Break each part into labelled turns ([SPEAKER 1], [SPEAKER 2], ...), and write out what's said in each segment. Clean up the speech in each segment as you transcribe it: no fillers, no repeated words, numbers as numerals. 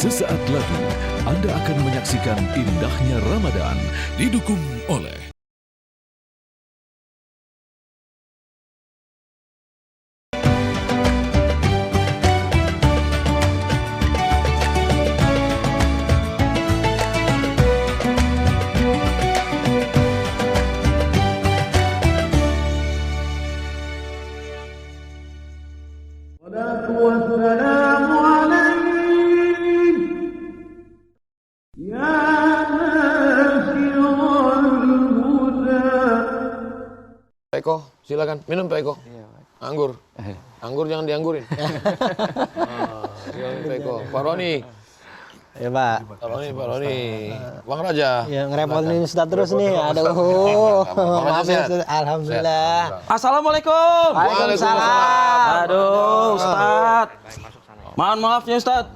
[SPEAKER 1] Sesaat lagi Anda akan menyaksikan indahnya Ramadan didukung oleh
[SPEAKER 2] Pak Eko, silakan minum Pak Eko. Anggur, anggur jangan dianggurin. Silakan Pak Eko. Pak Roni,
[SPEAKER 3] Ya Pak.
[SPEAKER 2] Pak Roni, Bang Raja.
[SPEAKER 3] Ya ngerepotin Ustadz terus nih. Aduh. Maaf ya Ustadz. Alhamdulillah.
[SPEAKER 4] Assalamualaikum.
[SPEAKER 3] Waalaikumsalam.
[SPEAKER 4] Aduh, Ustadz. Mohon maafnya Ustadz.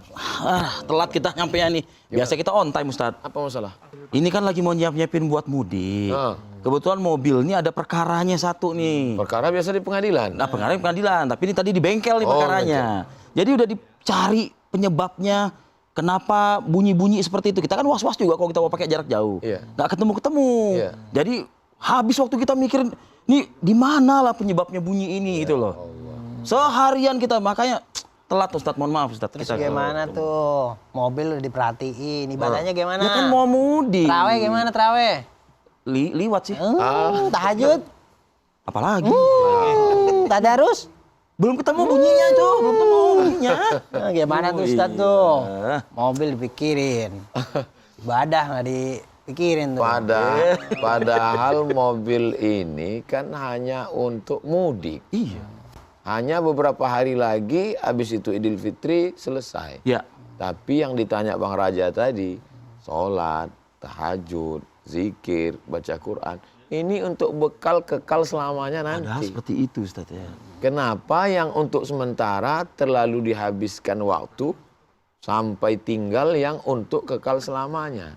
[SPEAKER 4] Telat kita nyampe nih. Biasa kita on time Ustadz.
[SPEAKER 2] Apa masalah?
[SPEAKER 4] Ini kan lagi mau nyiapin buat mudik. Kebetulan mobil ini ada perkaranya satu nih.
[SPEAKER 2] Perkara biasa di pengadilan.
[SPEAKER 4] Nah, perkara di pengadilan, tapi ini tadi di bengkel nih perkaranya. Jadi udah dicari penyebabnya. Kenapa bunyi-bunyi seperti itu? Kita kan was-was juga kalau kita mau pakai jarak jauh.
[SPEAKER 2] Iya.
[SPEAKER 4] Nggak ketemu-ketemu.
[SPEAKER 2] Iya.
[SPEAKER 4] Jadi habis waktu kita mikirin, nih di mana lah penyebabnya bunyi ini itu loh. Seharian kita makanya telat Ustadz, mohon maaf Ustadz.
[SPEAKER 3] Terus gimana tuh? Mobil udah diperhatiin. Ibadahnya gimana?
[SPEAKER 4] Ya kan mau mudik.
[SPEAKER 3] Terawih gimana terawih?
[SPEAKER 4] Liwat sih.
[SPEAKER 3] Tahajud?
[SPEAKER 4] Apalagi?
[SPEAKER 3] Tadarus?
[SPEAKER 4] Belum ketemu bunyinya tuh, belum ketemu bunyinya.
[SPEAKER 3] Nah, gimana tuh Ustadz tuh? Mobil dipikirin. Ibadah nggak dipikirin tuh.
[SPEAKER 2] Padahal mobil ini kan hanya untuk mudik.
[SPEAKER 4] Iya.
[SPEAKER 2] Hanya beberapa hari lagi, habis itu Idul Fitri selesai.
[SPEAKER 4] Ya.
[SPEAKER 2] Tapi yang ditanya Bang Raja tadi, sholat, tahajud, zikir, baca Quran, ini untuk bekal kekal selamanya
[SPEAKER 4] Padahal
[SPEAKER 2] nanti.
[SPEAKER 4] seperti itu Ustadz ya.
[SPEAKER 2] Kenapa yang untuk sementara terlalu dihabiskan waktu sampai tinggal yang untuk kekal selamanya?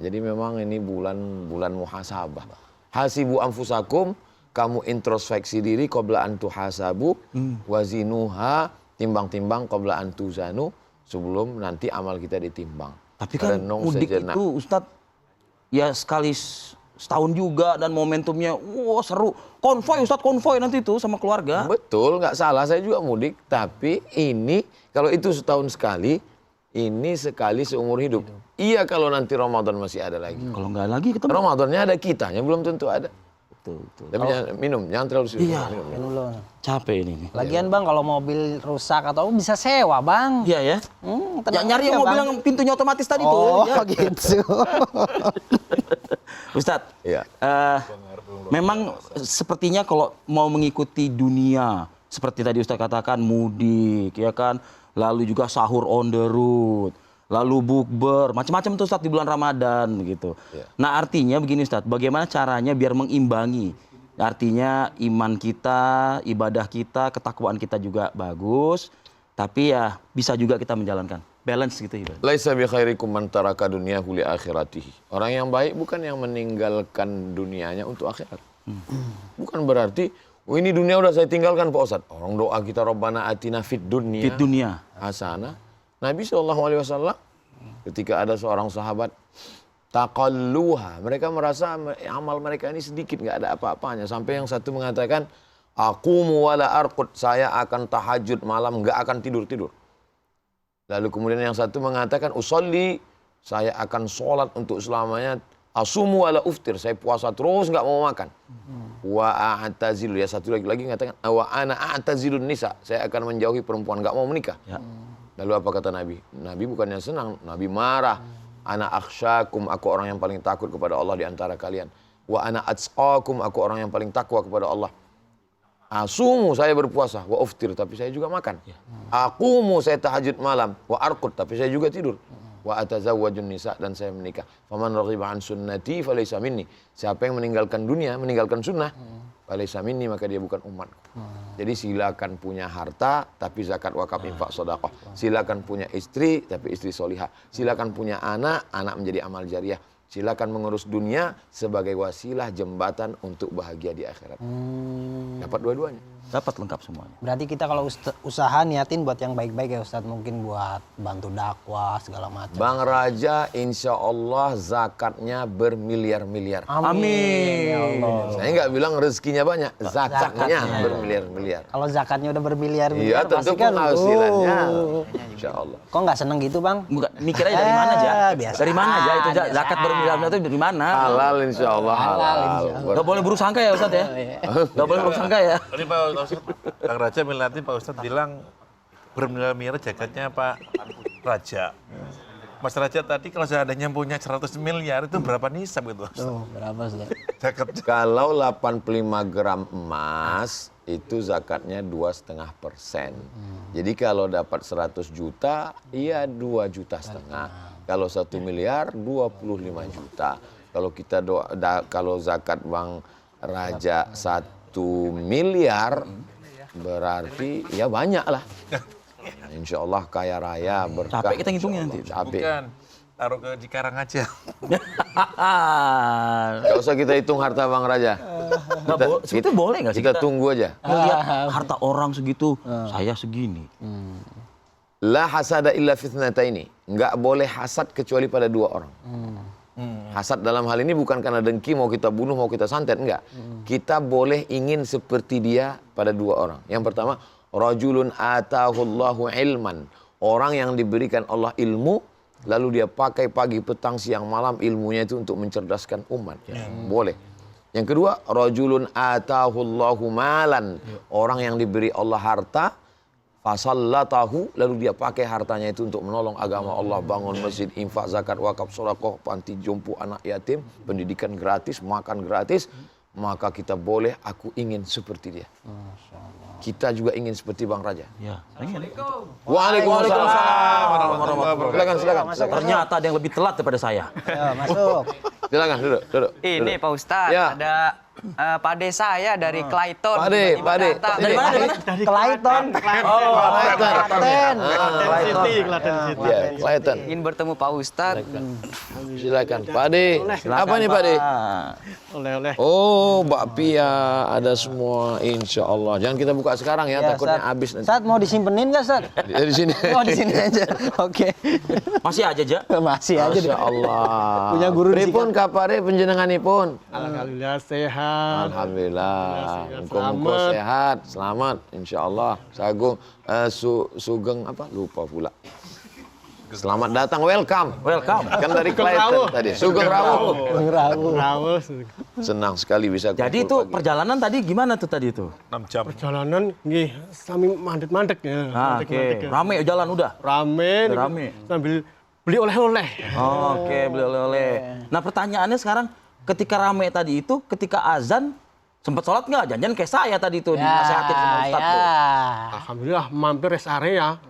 [SPEAKER 2] Jadi memang ini bulan muhasabah. Hasibu anfusakum, kamu introspeksi diri qabla an tuhasabu, wazinuha, timbang-timbang qabla an tuzanu, sebelum nanti amal kita ditimbang.
[SPEAKER 4] Tapi kan
[SPEAKER 2] Renung
[SPEAKER 4] mudik
[SPEAKER 2] sejenak.
[SPEAKER 4] itu Ustadz ya sekali setahun juga dan momentumnya wah seru. Konvoy Ustadz, konvoy nanti itu sama keluarga.
[SPEAKER 2] Betul, nggak salah, saya juga mudik. Tapi ini, kalau itu setahun sekali, ini sekali seumur hidup. Iya kalau nanti Ramadan masih ada lagi.
[SPEAKER 4] Kalau nggak lagi ketemu.
[SPEAKER 2] Ramadannya ada kitanya, belum tentu ada.
[SPEAKER 4] Betul, betul.
[SPEAKER 2] Tapi jangan terlalu serius.
[SPEAKER 4] Iya.
[SPEAKER 2] Minum.
[SPEAKER 4] Capek ini.
[SPEAKER 3] Lagian Bang kalau mobil rusak atau bisa sewa Bang.
[SPEAKER 4] Iya ya.
[SPEAKER 3] Tenang
[SPEAKER 4] Nyari
[SPEAKER 3] aja,
[SPEAKER 4] yang mobil
[SPEAKER 3] Bang.
[SPEAKER 4] yang pintunya otomatis tadi
[SPEAKER 3] Oh
[SPEAKER 4] tuh. Ya.
[SPEAKER 3] gitu.
[SPEAKER 4] Ustadz,
[SPEAKER 2] Iya.
[SPEAKER 4] memang sepertinya kalau mau mengikuti dunia seperti tadi Ustadz katakan mudik, ya kan, lalu juga sahur on the road, lalu bukber, macam-macam tuh Ustadz di bulan Ramadan gitu.
[SPEAKER 2] Iya.
[SPEAKER 4] Nah artinya begini Ustadz, bagaimana caranya biar mengimbangi? Artinya iman kita, ibadah kita, ketakwaan kita juga bagus, tapi ya bisa juga kita menjalankan. Balance gitu ibadah.
[SPEAKER 2] Laisa bi khairikum man taraka dunyahu li akhiratihi. Orang yang baik bukan yang meninggalkan dunianya untuk akhirat. Bukan berarti, oh ini dunia udah saya tinggalkan Pak Ustadz. Orang doa kita Rabbana atina fid dunya.
[SPEAKER 4] Fit dunia.
[SPEAKER 2] Hasanah. Nabi SAW ketika ada seorang sahabat taqalluha, mereka merasa amal mereka ini sedikit, nggak ada apa-apanya. Sampai yang satu mengatakan, aqumu wala arqud, saya akan tahajud malam, nggak akan tidur-tidur. Lalu kemudian yang satu mengatakan, usolli, saya akan sholat untuk selamanya. Asumu wala uftir, saya puasa terus nggak mau makan. Wa a'tazilu, ya satu lagi mengatakan, wa ana a'tazilun nisa, saya akan menjauhi perempuan, nggak mau menikah.
[SPEAKER 4] Ya.
[SPEAKER 2] Lalu apa kata Nabi? Nabi bukannya senang, Nabi marah. Ana akhsyakum, aku orang yang paling takut kepada Allah di antara kalian. Wa ana atsqakum, aku orang yang paling takwa kepada Allah. Asumu, saya berpuasa, wa uftir, tapi saya juga makan. Aqumu, saya tahajud malam, wa arqud, tapi saya juga tidur. Wa atazawwajun nisa, dan saya menikah. Faman raghiba an sunnati falaysa minni. Siapa yang meninggalkan dunia, meninggalkan sunnah, falaysa minni, maka dia bukan umatku. Jadi silakan punya harta, tapi zakat wakaf infak sedekah. Silakan punya istri, tapi istri solihah. Silakan punya anak, anak menjadi amal jariah. Silakan mengurus dunia sebagai wasilah jembatan untuk bahagia di akhirat. Dapat dua-duanya.
[SPEAKER 4] Dapat lengkap semuanya.
[SPEAKER 3] Berarti kita kalau usaha niatin buat yang baik-baik ya Ustadz, mungkin buat bantu dakwah segala macam.
[SPEAKER 2] Bang Raja insya Allah zakatnya bermiliar-miliar.
[SPEAKER 3] Amin. Ya Allah.
[SPEAKER 2] Saya nggak bilang rezekinya banyak, zakatnya bermiliar-miliar.
[SPEAKER 3] Kalau zakatnya udah bermiliar-miliar
[SPEAKER 2] Iya tentu
[SPEAKER 3] pasti kan
[SPEAKER 2] penghasilannya. Insya Allah.
[SPEAKER 3] Kok nggak seneng gitu Bang?
[SPEAKER 4] Bukan, mikir aja dari mana aja.
[SPEAKER 3] Biasa
[SPEAKER 4] Dari mana aja itu
[SPEAKER 3] aja.
[SPEAKER 4] zakat bermiliar-miliar itu dari mana?
[SPEAKER 2] Halal insya Allah halal.
[SPEAKER 4] Gak boleh buruk sangka ya Ustadz ya. Gak boleh buruk sangka ya.
[SPEAKER 5] Ini Pak Ustadz, Kang Raja melihatnya Pak Ustadz bilang bermiliar-miliar jaketnya Pak Raja. Mas Raja tadi kalau seandainya punya 100 miliar itu berapa nisab gitu?
[SPEAKER 3] Tuh, berapa Ustadz?
[SPEAKER 5] Jaket
[SPEAKER 2] Kalau 85 gram emas itu zakatnya 2,5%. Jadi kalau dapat 100 juta, iya 2,5 juta. Kalau 1 miliar 25 juta. Kalau kita kalau zakat Bang Raja 1 miliar berarti ya banyak lah. Insya Allah kaya raya berkah.
[SPEAKER 4] Capek kita ngitungnya nanti.
[SPEAKER 2] Capek.
[SPEAKER 5] bukan, taruh ke Cikarang aja.
[SPEAKER 2] Gak usah kita hitung harta Bang Raja.
[SPEAKER 4] Itu boleh nggak sih
[SPEAKER 2] Kita tunggu aja.
[SPEAKER 4] ngelihat harta orang segitu, saya segini.
[SPEAKER 2] La hasada illa fitnataini. Nggak boleh hasad kecuali pada 2 orang. Hasad dalam hal ini bukan karena dengki mau kita bunuh, mau kita santet, enggak. Kita boleh ingin seperti dia pada 2 orang. Yang pertama, rajulun atahullahu ilman. Orang yang diberikan Allah ilmu, lalu dia pakai pagi, petang, siang, malam ilmunya itu untuk mencerdaskan umat. Boleh. Yang kedua, rajulun atahullahu malan. Orang yang diberi Allah harta, fasallatahu, lalu dia pakai hartanya itu untuk menolong agama Allah, bangun masjid, infak, zakat, wakaf, sedekah, panti jompo anak yatim, pendidikan gratis, makan gratis, maka kita boleh aku ingin seperti dia. Kita juga ingin seperti Bang Raja.
[SPEAKER 4] Ya.
[SPEAKER 2] Waalaikumsalam. Silakan.
[SPEAKER 4] Ternyata ada yang lebih telat daripada saya.
[SPEAKER 3] Ayo, masuk.
[SPEAKER 2] Silakan duduk.
[SPEAKER 6] Ini Pak Ustadz,
[SPEAKER 2] Ya.
[SPEAKER 6] ada Pade saya dari Clayton.
[SPEAKER 2] Pade.
[SPEAKER 4] Dari mana?
[SPEAKER 3] Clayton. Klaten.
[SPEAKER 2] Ya, Clayton.
[SPEAKER 6] Ingin bertemu Pak Ustadz.
[SPEAKER 2] Silakan. Pade. Apa nih Pade?
[SPEAKER 3] Oleh-oleh.
[SPEAKER 2] Oh, bakpia ada semua, insya Allah. Jangan kita buka sekarang ya, takutnya habis nanti.
[SPEAKER 3] Saat mau disimpenin nggak Saat?
[SPEAKER 2] Di sini.
[SPEAKER 3] Oh di sini aja. Oke.
[SPEAKER 4] Masih aja, Ja.
[SPEAKER 3] Masih aja deh.
[SPEAKER 2] Masya Allah.
[SPEAKER 3] Punya guru di
[SPEAKER 2] Pripun kapare penjenenganipun?
[SPEAKER 7] Alhamdulillah sehat.
[SPEAKER 2] Alhamdulillah. Muka-muka sehat, selamat, insya Allah. Sagung, sugeng apa? Lupa pula. Selamat datang, welcome.
[SPEAKER 4] Welcome.
[SPEAKER 2] Kan dari Clayton tadi. Sugeng Rawuh.
[SPEAKER 7] Rawus.
[SPEAKER 2] Senang sekali bisa
[SPEAKER 4] Jadi itu
[SPEAKER 2] kumpul pagi.
[SPEAKER 4] perjalanan tadi gimana tuh tadi itu?
[SPEAKER 5] 6 jam.
[SPEAKER 7] Perjalanan nggih sami mandek-mandek ya.
[SPEAKER 4] Oke. Rame jalan udah.
[SPEAKER 7] Rame.
[SPEAKER 4] Rame.
[SPEAKER 7] Sambil beli oleh-oleh.
[SPEAKER 4] Oke, beli oleh-oleh. Nah pertanyaannya sekarang, ketika rame tadi itu, ketika azan, sempat sholat nggak? Jangan kayak saya tadi tuh, dinasehatin sama Ustadz tuh.
[SPEAKER 7] Alhamdulillah mampir rest area.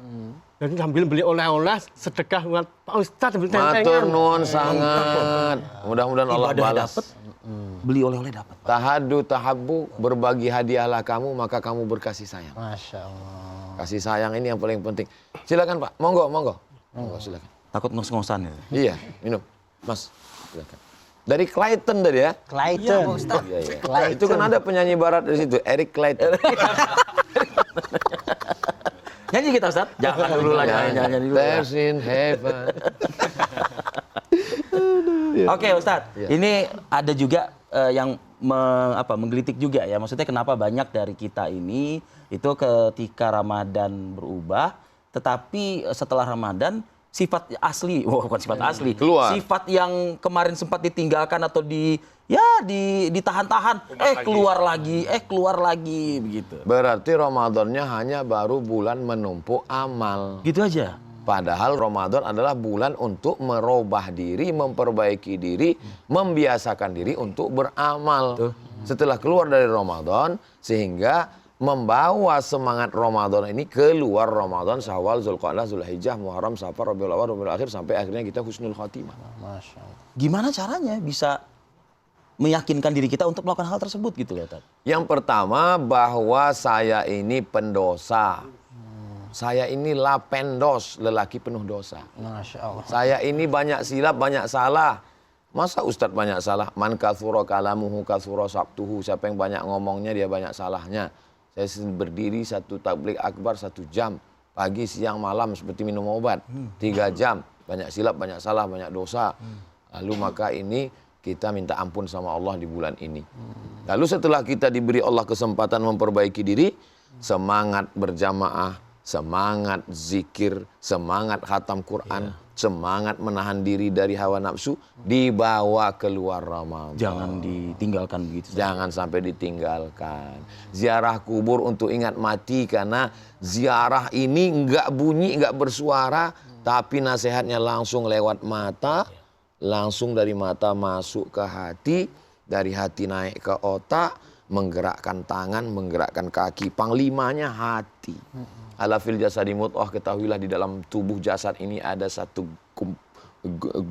[SPEAKER 7] Dan sambil beli oleh-oleh sedekah buat Pak Ustadz sambil
[SPEAKER 2] Matur
[SPEAKER 7] tentengan.
[SPEAKER 2] nuwun sangat. Mudah-mudahan Allah
[SPEAKER 4] Ibadah
[SPEAKER 2] balas.
[SPEAKER 4] dapet, beli oleh-oleh dapat.
[SPEAKER 2] Tahadu tahabbu, berbagi hadiahlah kamu, maka kamu berkasih sayang.
[SPEAKER 3] Masya Allah.
[SPEAKER 2] Kasih sayang ini yang paling penting. Silakan Pak, monggo. Monggo, silakan.
[SPEAKER 4] Takut ngos-ngosan ya.
[SPEAKER 2] Iya, minum. Mas, silakan. Dari Clayton tadi ya?
[SPEAKER 3] Clayton.
[SPEAKER 2] Iya.
[SPEAKER 3] Clayton.
[SPEAKER 2] Itu kan ada penyanyi barat di situ, Eric Clayton.
[SPEAKER 4] Nyanyi kita Ustadz? Jangan dulu lah, nyanyi dulu. Ya.
[SPEAKER 2] There's in heaven.
[SPEAKER 4] Oke Ustadz, ini ada juga yang menggelitik juga ya. Maksudnya kenapa banyak dari kita ini itu ketika Ramadan berubah, tetapi setelah Ramadan sifat asli, bukan sifat asli,
[SPEAKER 2] Keluar.
[SPEAKER 4] sifat yang kemarin sempat ditinggalkan atau ditahan-tahan, keluar lagi begitu.
[SPEAKER 2] Berarti Ramadannya hanya baru bulan menumpuk amal.
[SPEAKER 4] Gitu aja.
[SPEAKER 2] Padahal Ramadan adalah bulan untuk merubah diri, memperbaiki diri, membiasakan diri untuk beramal. Setelah keluar dari Ramadan, sehingga membawa semangat Ramadan ini keluar Ramadan, Syawal, Zulqa'dah, Zulhijjah, Muharram, Safar, Rabiul Awwal, Rabiul Akhir, sampai akhirnya kita husnul khotimah.
[SPEAKER 3] Masya Allah.
[SPEAKER 4] Gimana caranya bisa meyakinkan diri kita untuk melakukan hal tersebut gitu ya, Tad?
[SPEAKER 2] Yang pertama, bahwa saya ini pendosa. Saya ini lapendos, lelaki penuh dosa.
[SPEAKER 3] Masya Allah.
[SPEAKER 2] Saya ini banyak silap, banyak salah. Masa Ustadz banyak salah? Man kathura kalamuhu kathura sabtuhu. Siapa yang banyak ngomongnya, dia banyak salahnya. Saya berdiri satu tabligh akbar 1 jam. Pagi, siang, malam seperti minum obat. 3 jam. Banyak silap, banyak salah, banyak dosa. Lalu maka ini kita minta ampun sama Allah di bulan ini. Lalu setelah kita diberi Allah kesempatan memperbaiki diri, semangat berjamaah, semangat zikir, semangat khatam Quran, semangat menahan diri dari hawa nafsu, dibawa keluar Ramadan.
[SPEAKER 4] Jangan ditinggalkan begitu.
[SPEAKER 2] Jangan sampai ditinggalkan. Ziarah kubur untuk ingat mati, karena ziarah ini enggak bunyi, enggak bersuara, tapi nasihatnya langsung lewat mata, langsung dari mata masuk ke hati, dari hati naik ke otak, menggerakkan tangan, menggerakkan kaki. Panglimanya hati. Ala fil jasadi mudghah, ketahuilah di dalam tubuh jasad ini ada satu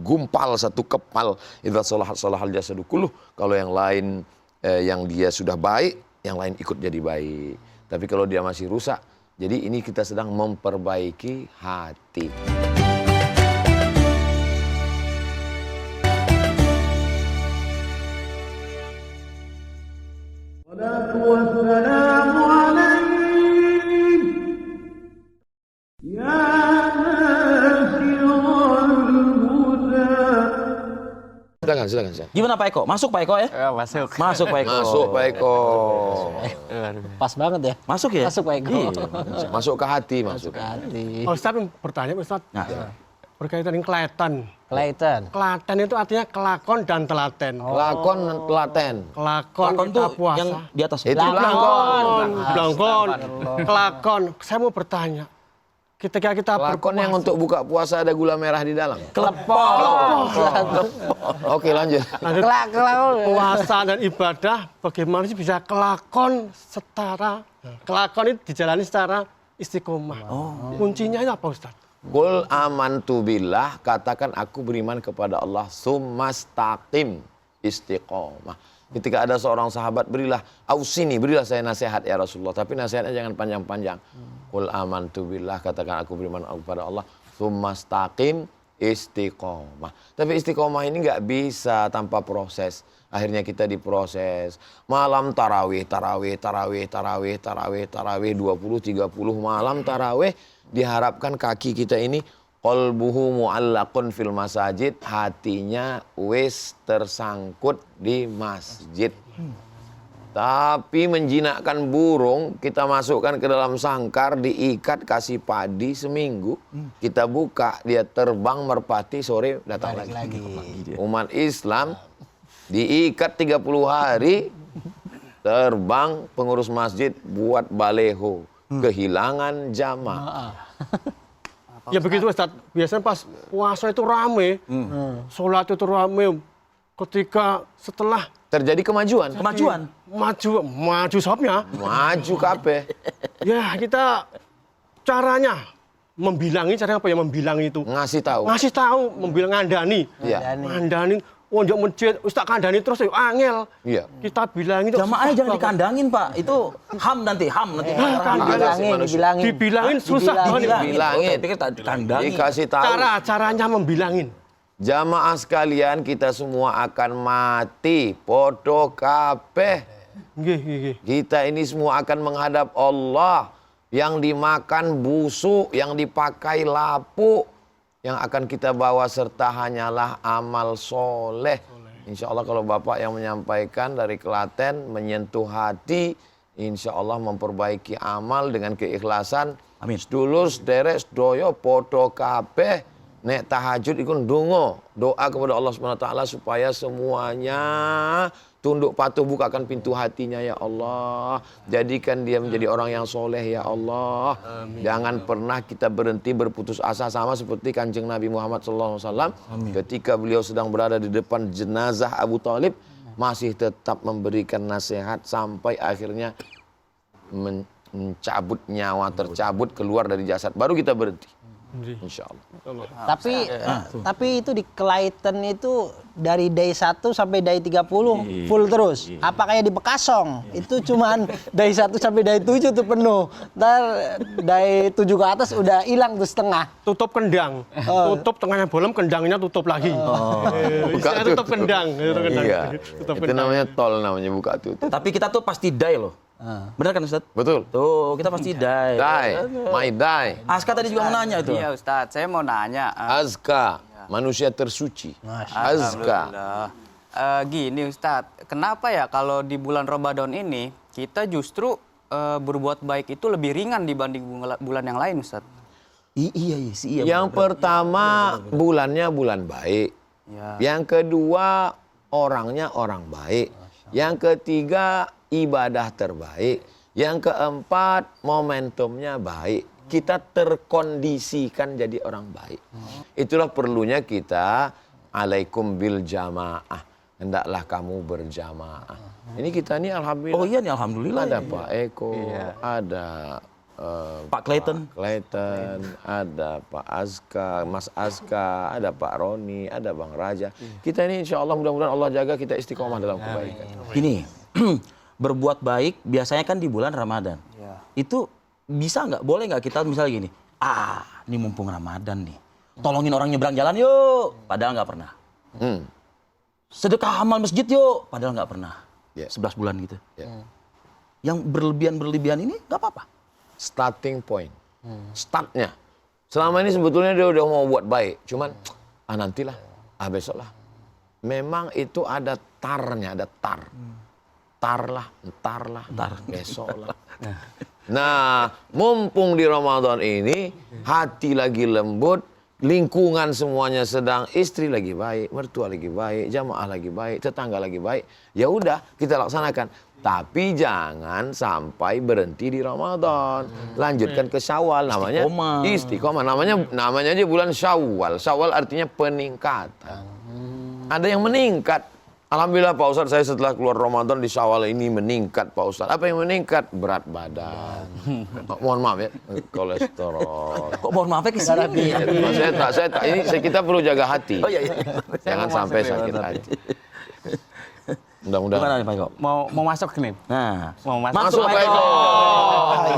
[SPEAKER 2] gumpal, satu kepal. Idza shalahat shalahal jasadu kulluh. Kalau yang lain yang dia sudah baik, yang lain ikut jadi baik. Tapi kalau dia masih rusak, jadi ini kita sedang memperbaiki hati. Silakan.
[SPEAKER 4] Gimana Pak Eko? Masuk Pak Eko ya?
[SPEAKER 3] Masuk.
[SPEAKER 4] Masuk Pak Eko.
[SPEAKER 2] Masuk Pak Eko.
[SPEAKER 3] Pas banget ya.
[SPEAKER 4] Masuk ya?
[SPEAKER 3] Masuk Pak Eko.
[SPEAKER 4] Iya.
[SPEAKER 2] Masuk ke hati, masuk.
[SPEAKER 3] Hati.
[SPEAKER 7] Ustaz bertanya, Ustaz, berkaitan dengan Klaten. Klaten itu artinya kelakon dan telaten.
[SPEAKER 2] Lakon telaten.
[SPEAKER 7] Kelakon
[SPEAKER 4] Lakon
[SPEAKER 7] kita
[SPEAKER 4] tuh
[SPEAKER 7] puasa.
[SPEAKER 4] yang di atas.
[SPEAKER 2] Itu lakon.
[SPEAKER 7] Belangkon. Kelakon. Saya mau bertanya. Ketika kita
[SPEAKER 2] Lakon yang untuk buka puasa ada gula merah di dalam. Oke, lanjut.
[SPEAKER 7] puasa dan ibadah, bagaimana sih bisa kelakon setara? Kelakon itu dijalani secara istiqomah. Kuncinya itu apa, Ustaz?
[SPEAKER 2] Qul amantu billah, katakan aku beriman kepada Allah, summastaqim, istiqomah. Ketika ada seorang sahabat, berilah saya nasihat ya Rasulullah, tapi nasihatnya jangan panjang-panjang. Qul amantu billah, katakan aku beriman kepada Allah, summastaqim, istiqomah. Tapi istiqomah ini nggak bisa tanpa proses. Akhirnya kita diproses. Malam tarawih 20-30 malam tarawih. Diharapkan kaki kita ini qalbuhu mu'allaqun fil masajid, hatinya wis tersangkut di masjid. Tapi menjinakkan burung, kita masukkan ke dalam sangkar, diikat, kasih padi seminggu. Kita buka, dia terbang merpati, sore datang lagi. Umat Islam diikat 30 hari, terbang, pengurus masjid buat baleho. Kehilangan jamaah.
[SPEAKER 7] Ya begitu, Ustaz. Biasanya pas puasa itu rame, sholat itu rame. Ketika setelah
[SPEAKER 2] Terjadi kemajuan.
[SPEAKER 7] maju sopnya,
[SPEAKER 2] Maju kabeh.
[SPEAKER 7] ya kita caranya membilangi, caranya apa ya membilangi itu?
[SPEAKER 2] Ngasih tahu.
[SPEAKER 7] Ngasih tahu, membilang ngandani.
[SPEAKER 2] Iya.
[SPEAKER 7] Ngandani, wonjok masjid, Ustaz kandani terus ya angel.
[SPEAKER 2] Iya.
[SPEAKER 7] Kita bilangin itu.
[SPEAKER 4] Jamaahnya jangan dikandangin Pak. Itu ham nanti.
[SPEAKER 7] Dibilangin susah.
[SPEAKER 2] Dibilangin.
[SPEAKER 4] Pikir tak dikandangin.
[SPEAKER 2] Dikasih tahu.
[SPEAKER 7] Caranya membilangin.
[SPEAKER 2] Jamaah sekalian, kita semua akan mati. Podo kabeh.
[SPEAKER 7] Nggih.
[SPEAKER 2] Kita ini semua akan menghadap Allah. Yang dimakan busuk, yang dipakai lapuk. Yang akan kita bawa serta hanyalah amal soleh. Insya Allah kalau Bapak yang menyampaikan dari Klaten menyentuh hati, insya Allah memperbaiki amal dengan keikhlasan.
[SPEAKER 4] Amin.
[SPEAKER 2] Sedulur, sederek, sedoyo, podo kabeh. Nek tahajud ikut doa kepada Allah SWT supaya semuanya tunduk patuh, bukakan pintu hatinya ya Allah. Jadikan dia menjadi orang yang soleh ya Allah. Amin. Jangan pernah kita berhenti berputus asa, sama seperti Kanjeng Nabi Muhammad SAW. Ketika beliau sedang berada di depan jenazah Abu Thalib, masih tetap memberikan nasihat sampai akhirnya mencabut nyawa, tercabut keluar dari jasad. Baru kita berhenti. Insya Allah.
[SPEAKER 3] Tapi itu di Klaten itu dari day 1 sampai day 30 full terus. Apa kayak di Bekasong? Itu cuman day 1 sampai day 7 tuh penuh. Ntar day 7 ke atas udah hilang tuh setengah.
[SPEAKER 7] Tutup kendang. Tutup tengahnya bolong, kendangnya tutup lagi.
[SPEAKER 2] Buka
[SPEAKER 7] tutup kendang.
[SPEAKER 2] Iya. Itu namanya tol, namanya buka tutup.
[SPEAKER 4] Tapi kita tuh pasti die loh. Benar kan Ustaz?
[SPEAKER 2] Betul.
[SPEAKER 4] Tuh, kita pasti die.
[SPEAKER 2] My die.
[SPEAKER 4] Aska tadi juga mau nanya itu.
[SPEAKER 6] Iya Ustadz, saya mau nanya.
[SPEAKER 2] Azka, manusia tersuci. Azka.
[SPEAKER 6] Alhamdulillah. Gini Ustadz, kenapa ya kalau di bulan Ramadan ini kita justru berbuat baik itu lebih ringan dibanding bulan yang lain Ustadz?
[SPEAKER 4] Iya.
[SPEAKER 2] Yang pertama bulannya bulan baik.
[SPEAKER 6] Ya.
[SPEAKER 2] Yang kedua orangnya orang baik. Yang ketiga ibadah terbaik. Yang keempat momentumnya baik. Kita terkondisikan jadi orang baik. Itulah perlunya kita alaikum bil jamaah. Hendaklah kamu berjamaah. Ini kita nih alhamdulillah.
[SPEAKER 4] Oh iya nih alhamdulillah.
[SPEAKER 2] Ada
[SPEAKER 4] ya.
[SPEAKER 2] Pak Eko, ada
[SPEAKER 4] Pak Clayton.
[SPEAKER 2] ada Pak Azka, Mas Azka, ada Pak Roni, ada Bang Raja. Kita ini insya Allah mudah-mudahan Allah jaga kita istiqomah dalam kebaikan.
[SPEAKER 4] Gini, berbuat baik biasanya kan di bulan Ramadan. Itu bisa nggak, boleh nggak kita misalnya gini, ini mumpung Ramadan nih, tolongin orang nyebrang jalan yuk, padahal nggak pernah. Sedekah amal masjid yuk, padahal nggak pernah. 11 bulan gitu. Yang berlebihan ini nggak apa-apa.
[SPEAKER 2] Starting point, startnya. Selama ini sebetulnya dia udah mau buat baik, cuman nantilah, besok lah. Memang itu ada tarnya, ada tar. Entar lah, besok lah. Nah, mumpung di Ramadan ini, hati lagi lembut, lingkungan semuanya sedang, istri lagi baik, mertua lagi baik, jamaah lagi baik, tetangga lagi baik. Ya udah, kita laksanakan. Tapi jangan sampai berhenti di Ramadan. Lanjutkan ke Syawal, namanya istiqomah. Namanya aja bulan Syawal. Syawal artinya peningkatan. Ada yang meningkat. Alhamdulillah Pak Ustadz, saya setelah keluar Ramadan di Syawal ini meningkat Pak Ustadz. Apa yang meningkat? Berat badan. Mohon maaf ya, kolesterol.
[SPEAKER 4] Kok mohon maaf ya kesini?
[SPEAKER 2] Kita perlu jaga hati.
[SPEAKER 4] Oh iya.
[SPEAKER 2] Jangan sampai sakit hati. Mudah-mudahan.
[SPEAKER 4] Gimana nih Pak Eko?
[SPEAKER 6] Mau masuk nih.
[SPEAKER 4] Nah,
[SPEAKER 6] Mau
[SPEAKER 2] Masuk Pak Eko.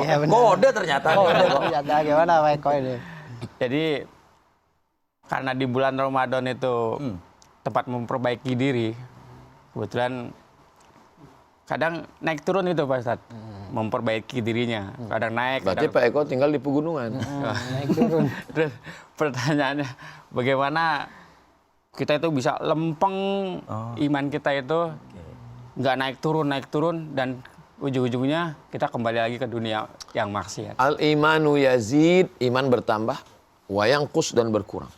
[SPEAKER 3] Iya benar.
[SPEAKER 4] kode ternyata.
[SPEAKER 3] Ternyata gimana Pak Eko ini?
[SPEAKER 8] Jadi karena di bulan Ramadan itu tempat memperbaiki diri, kebetulan kadang naik turun itu Pak Ustadz, memperbaiki dirinya. Kadang naik,
[SPEAKER 2] Berarti Pak Eko tinggal di pegunungan.
[SPEAKER 3] Naik turun.
[SPEAKER 8] Terus pertanyaannya, bagaimana kita itu bisa lempeng iman kita itu nggak naik turun dan ujung-ujungnya kita kembali lagi ke dunia yang maksiat.
[SPEAKER 2] Al-imanu yazid, iman bertambah, wa yanqus dan berkurang.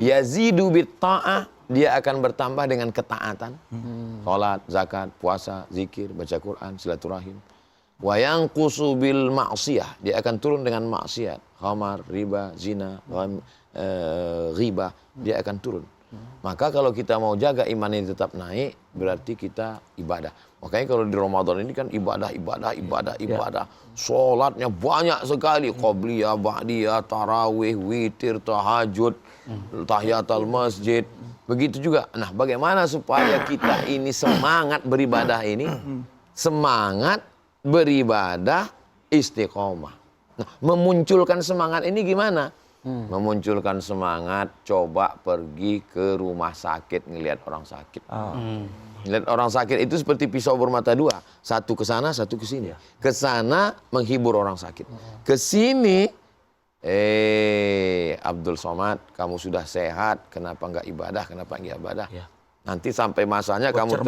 [SPEAKER 2] Yazidu bit-ta'ah, dia akan bertambah dengan ketaatan. Salat, zakat, puasa, zikir, baca Quran, silaturahim. Wa yanqusu bil ma'siyah, dia akan turun dengan maksiat. Khamar, riba, zina, ghibah, dia akan turun. Maka kalau kita mau jaga iman ini tetap naik, berarti kita ibadah. Makanya kalau di Ramadan ini kan ibadah. Sholatnya banyak sekali. Qobliyah, ba'diyah, tarawih, witir, tahajud, tahiyatul masjid. Begitu juga. Nah, bagaimana supaya kita ini semangat beribadah ini? Semangat beribadah istiqomah. Nah, memunculkan semangat ini gimana? Memunculkan semangat, coba pergi ke rumah sakit ngelihat orang sakit. Ngelihat orang sakit itu seperti pisau bermata dua, satu ke sana, satu ke sini. Ke sana menghibur orang sakit. Ke sini, Abdul Somad, kamu sudah sehat, kenapa nggak ibadah, kenapa nggak ibadah? Nanti sampai masanya kamu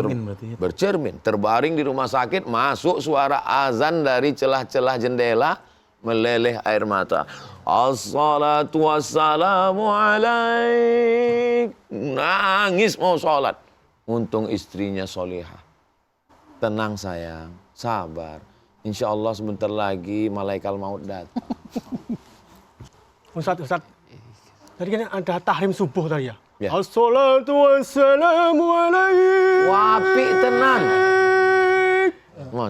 [SPEAKER 2] bercermin, terbaring di rumah sakit, masuk suara azan dari celah-celah jendela, meleleh air mata. As-salatu wassalamu alaik. Nangis mau sholat. Untung istrinya solihah. Tenang sayang, sabar. Insya Allah sebentar lagi malaikat maut datang.
[SPEAKER 7] Ustadz, tadi kan ada tahrim subuh tadi ya? As-salatu wassalamu alaik.
[SPEAKER 2] Wapi tenang.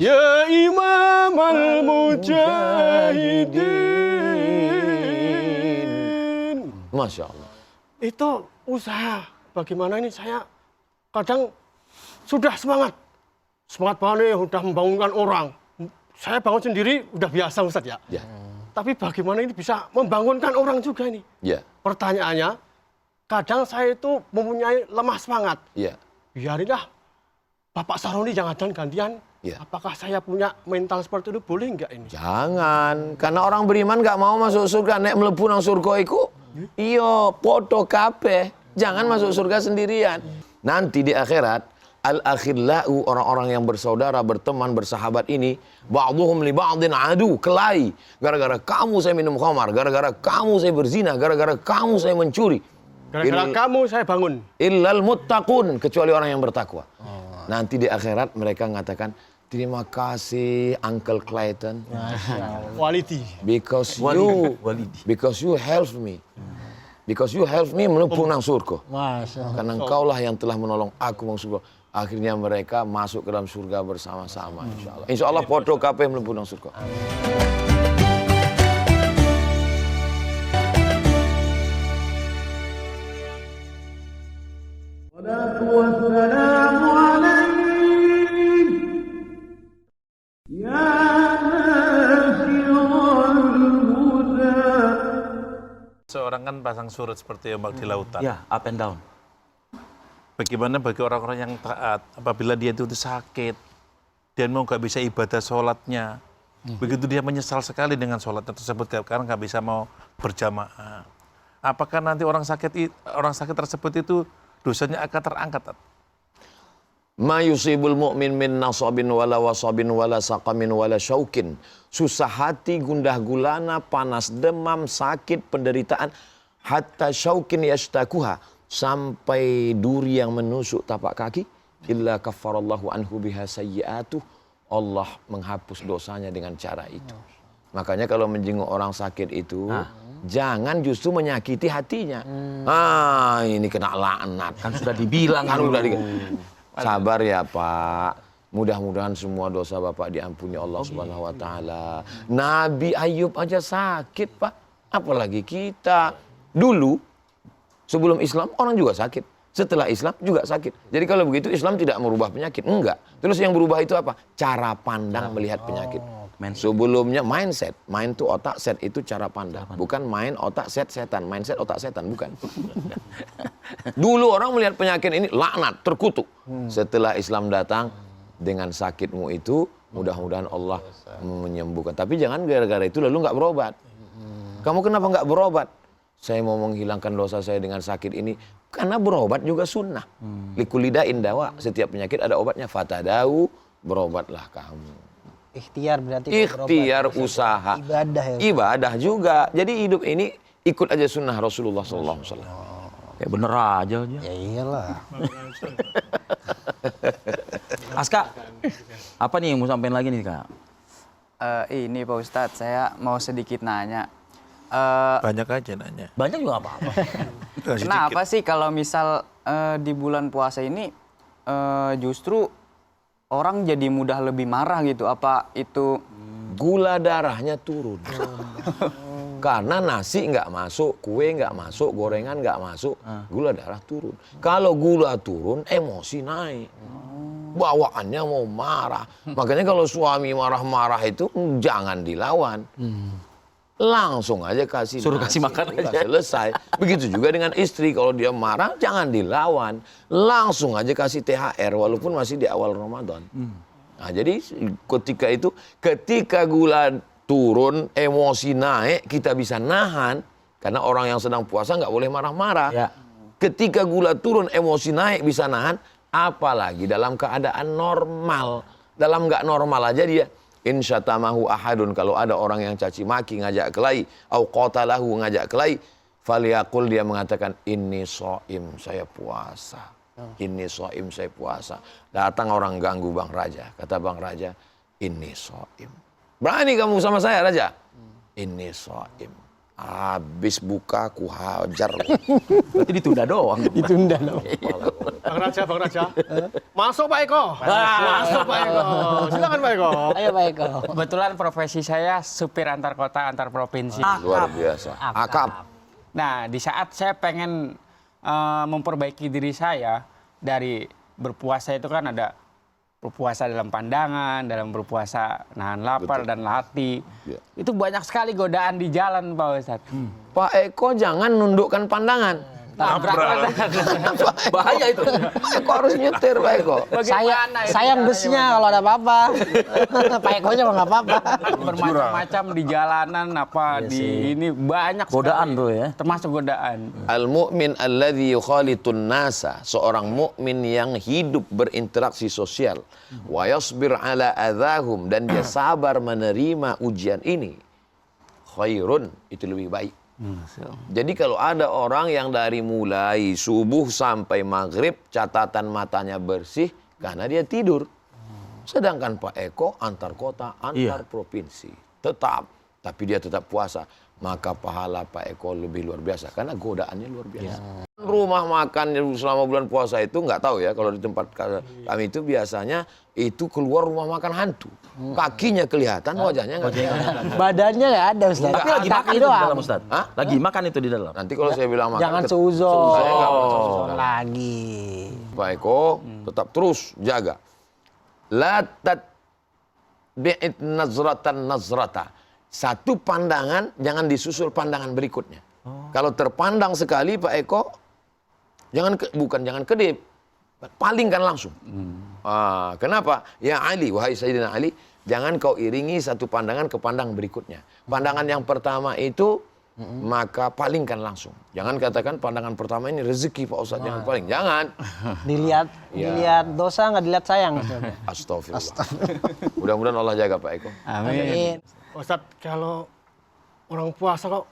[SPEAKER 7] Ya imam al-mujahidin.
[SPEAKER 2] Masya Allah.
[SPEAKER 7] Itu usaha. Bagaimana ini saya kadang sudah semangat banget nih, udah membangunkan orang. Saya bangun sendiri udah biasa Ustadz ya. Tapi bagaimana ini bisa membangunkan orang juga ini? Pertanyaannya, kadang saya itu mempunyai lemah semangat. Biarinlah Bapak Saroni jangan gantian
[SPEAKER 2] Ya.
[SPEAKER 7] Apakah saya punya mental seperti itu, boleh nggak ini?
[SPEAKER 2] Jangan, karena orang beriman gak mau masuk surga, nek mlebu nang surga iku. Iya, podo kabeh. Jangan masuk surga sendirian. Nanti di akhirat, al-akhillau, orang-orang yang bersaudara, berteman, bersahabat ini, ba'duhum li ba'din adu, kelahi. Gara-gara kamu saya minum khamar, gara-gara kamu saya berzina, gara-gara kamu saya mencuri.
[SPEAKER 7] Gara-gara kamu saya bangun.
[SPEAKER 2] Illal muttaqun, kecuali orang yang bertakwa. Nanti di akhirat mereka mengatakan, terima kasih Uncle Clayton.
[SPEAKER 7] Walidi.
[SPEAKER 2] Because you helped me. Because you helped me menumpung nang surga. Karena engkaulah yang telah menolong aku masuk surga. Akhirnya mereka masuk ke dalam surga bersama-sama, insyaallah. Insyaallah podo kabeh mlebu nang surga.
[SPEAKER 5] Seorang kan pasang surut seperti ombak di lautan.
[SPEAKER 4] Ya, up and down.
[SPEAKER 5] Bagaimana bagi orang-orang yang taat apabila dia itu sakit dan mau nggak bisa ibadah sholatnya, begitu dia menyesal sekali dengan sholatnya tersebut karena nggak bisa mau berjamaah. Apakah nanti orang sakit tersebut itu dosanya akan terangkat?
[SPEAKER 2] Ma yusibul mu'min min nasabin wala wasabin wala saqamin wala syaukin. Susah hati, gundah gulana, panas demam, sakit, penderitaan. Hatta syaukin yashtakuha. Sampai duri yang menusuk tapak kaki. Illa kaffarallahu anhu biha sayyi'atuh. Allah menghapus dosanya dengan cara itu. Makanya kalau menjenguk orang sakit itu, jangan justru menyakiti hatinya. Ini kena laknat.
[SPEAKER 4] Kan sudah dibilang.
[SPEAKER 2] Sabar ya Pak. Mudah-mudahan semua dosa Bapak diampuni Allah Subhanahu wa taala. Nabi Ayub aja sakit, Pak. Apalagi kita. Dulu sebelum Islam orang juga sakit. Setelah Islam juga sakit. Jadi kalau begitu Islam tidak merubah penyakit. Enggak. Terus yang berubah itu apa? Cara pandang melihat penyakit. Sebelumnya mindset. Mind itu otak, set itu cara pandang. Bukan main otak, set setan. Mindset otak setan, bukan. Dulu orang melihat penyakit ini laknat, terkutuk. Setelah Islam datang, dengan sakitmu itu, mudah-mudahan Allah menyembuhkan. Tapi jangan gara-gara itu lalu nggak berobat. Kamu kenapa nggak berobat? Saya mau menghilangkan dosa saya dengan sakit ini. Karena berobat juga sunnah. Likulidain dawa. Setiap penyakit ada obatnya. Fatadau, berobatlah kamu.
[SPEAKER 3] Ikhtiar berarti.
[SPEAKER 2] Ikhtiar
[SPEAKER 3] berobat.
[SPEAKER 2] usaha.
[SPEAKER 3] Ibadah ya.
[SPEAKER 2] Ibadah juga. Jadi hidup ini ikut aja sunnah Rasulullah SAW.
[SPEAKER 4] Kayak bener aja.
[SPEAKER 3] Ya iyalah.
[SPEAKER 4] Aska, apa nih yang mau sampein lagi nih Kak?
[SPEAKER 6] Ini Pak Ustadz, saya mau sedikit nanya.
[SPEAKER 5] Banyak aja nanya.
[SPEAKER 4] Banyak juga apa-apa.
[SPEAKER 6] Kenapa sih kalau misal di bulan puasa ini justru orang jadi mudah lebih marah gitu? Apa itu
[SPEAKER 2] Gula darahnya turun. Karena nasi nggak masuk, kue nggak masuk, gorengan nggak masuk, gula darah turun. Kalau gula turun, emosi naik. Bawaannya mau marah. Makanya kalau suami marah-marah itu jangan dilawan. Langsung aja kasih
[SPEAKER 4] Suruh
[SPEAKER 2] nasi,
[SPEAKER 4] kasih makan
[SPEAKER 2] udah
[SPEAKER 4] aja.
[SPEAKER 2] selesai. Begitu juga dengan istri, kalau dia marah jangan dilawan. Langsung aja kasih THR walaupun masih di awal Ramadan. Nah, jadi ketika gula turun, emosi naik, kita bisa nahan. Karena orang yang sedang puasa nggak boleh marah-marah.
[SPEAKER 4] Ya.
[SPEAKER 2] Ketika gula turun, emosi naik, bisa nahan. Apalagi dalam keadaan normal. Dalam nggak normal aja dia. Insyatamahu ahadun, kalau ada orang yang caci maki, ngajak kelahi. Au qatalahu, ngajak kelahi. Faliyakul, dia mengatakan, ini so'im, saya puasa. Ini so'im, saya puasa. Datang orang ganggu Bang Raja. Kata Bang Raja, ini so'im. Berani kamu sama saya Raja? Ini so'im. Habis buka ku hajar.
[SPEAKER 4] Berarti ditunda doang.
[SPEAKER 3] Ditunda dong.
[SPEAKER 7] Bang Raja. Masuk Pak Eko. Masuk Pak Eko. Silakan Pak Eko.
[SPEAKER 3] Ayo Pak Eko.
[SPEAKER 8] Kebetulan profesi saya supir antar kota, antar provinsi.
[SPEAKER 2] Luar biasa. Akap.
[SPEAKER 8] Nah, di saat saya pengen memperbaiki diri saya dari berpuasa itu kan ada berpuasa dalam pandangan, dalam berpuasa nahan lapar dan hati.
[SPEAKER 2] Ya.
[SPEAKER 8] Itu banyak sekali godaan di jalan Pak Ustadz.
[SPEAKER 2] Pak Eko jangan nundukkan pandangan.
[SPEAKER 4] Bahaya itu.
[SPEAKER 2] Eko harus nyetir Pak Eko.
[SPEAKER 3] Sayang busnya kalau ada apa-apa. Pak Eko nya nggak apa-apa.
[SPEAKER 8] Bermacam-macam di jalanan apa di ini banyak
[SPEAKER 4] Godaan
[SPEAKER 8] sekali.
[SPEAKER 4] tuh ya.
[SPEAKER 8] Termasuk godaan.
[SPEAKER 2] Al-mu'min alladhi yukhalitun nasa, seorang mukmin yang hidup berinteraksi sosial, wa yasbir ala adzahum, dan dia sabar menerima ujian ini, khairun, itu lebih baik. Jadi kalau ada orang yang dari mulai subuh sampai maghrib catatan matanya bersih karena dia tidur, sedangkan Pak Eko antar kota, antar provinsi, tapi dia tetap puasa, maka pahala Pak Eko lebih luar biasa karena godaannya luar biasa. Rumah makan selama bulan puasa itu nggak tahu ya, kalau di tempat kami itu biasanya itu keluar rumah makan hantu, kakinya kelihatan, wajahnya nggak kelihatan.
[SPEAKER 3] Badannya nggak ada Ustaz.
[SPEAKER 4] Tapi lagi makan itu di dalam, Ustaz.
[SPEAKER 2] Hah?
[SPEAKER 4] Lagi makan itu di dalam.
[SPEAKER 2] Nanti kalau saya bilang makan,
[SPEAKER 3] Jangan
[SPEAKER 2] saya
[SPEAKER 3] seuzon.
[SPEAKER 2] nggak mau seuzon.
[SPEAKER 3] Lagi.
[SPEAKER 2] Pak Eko tetap terus jaga. La tatbi'it nazratan nazrata. Satu pandangan jangan disusul pandangan berikutnya. Kalau terpandang sekali Pak Eko, jangan kedip, palingkan langsung. Kenapa? Ya Ali, wahai Sayyidina Ali, jangan kau iringi satu pandangan ke pandang berikutnya. Pandangan yang pertama itu maka palingkan langsung. Jangan katakan pandangan pertama ini rezeki Pak Ustadz, jangan paling. Jangan.
[SPEAKER 3] Dilihat dosa nggak dilihat sayang.
[SPEAKER 2] Astagfirullah. Mudah-mudahan Allah jaga Pak Eko.
[SPEAKER 3] Amin.
[SPEAKER 7] Ustadz, kalau orang puasa kok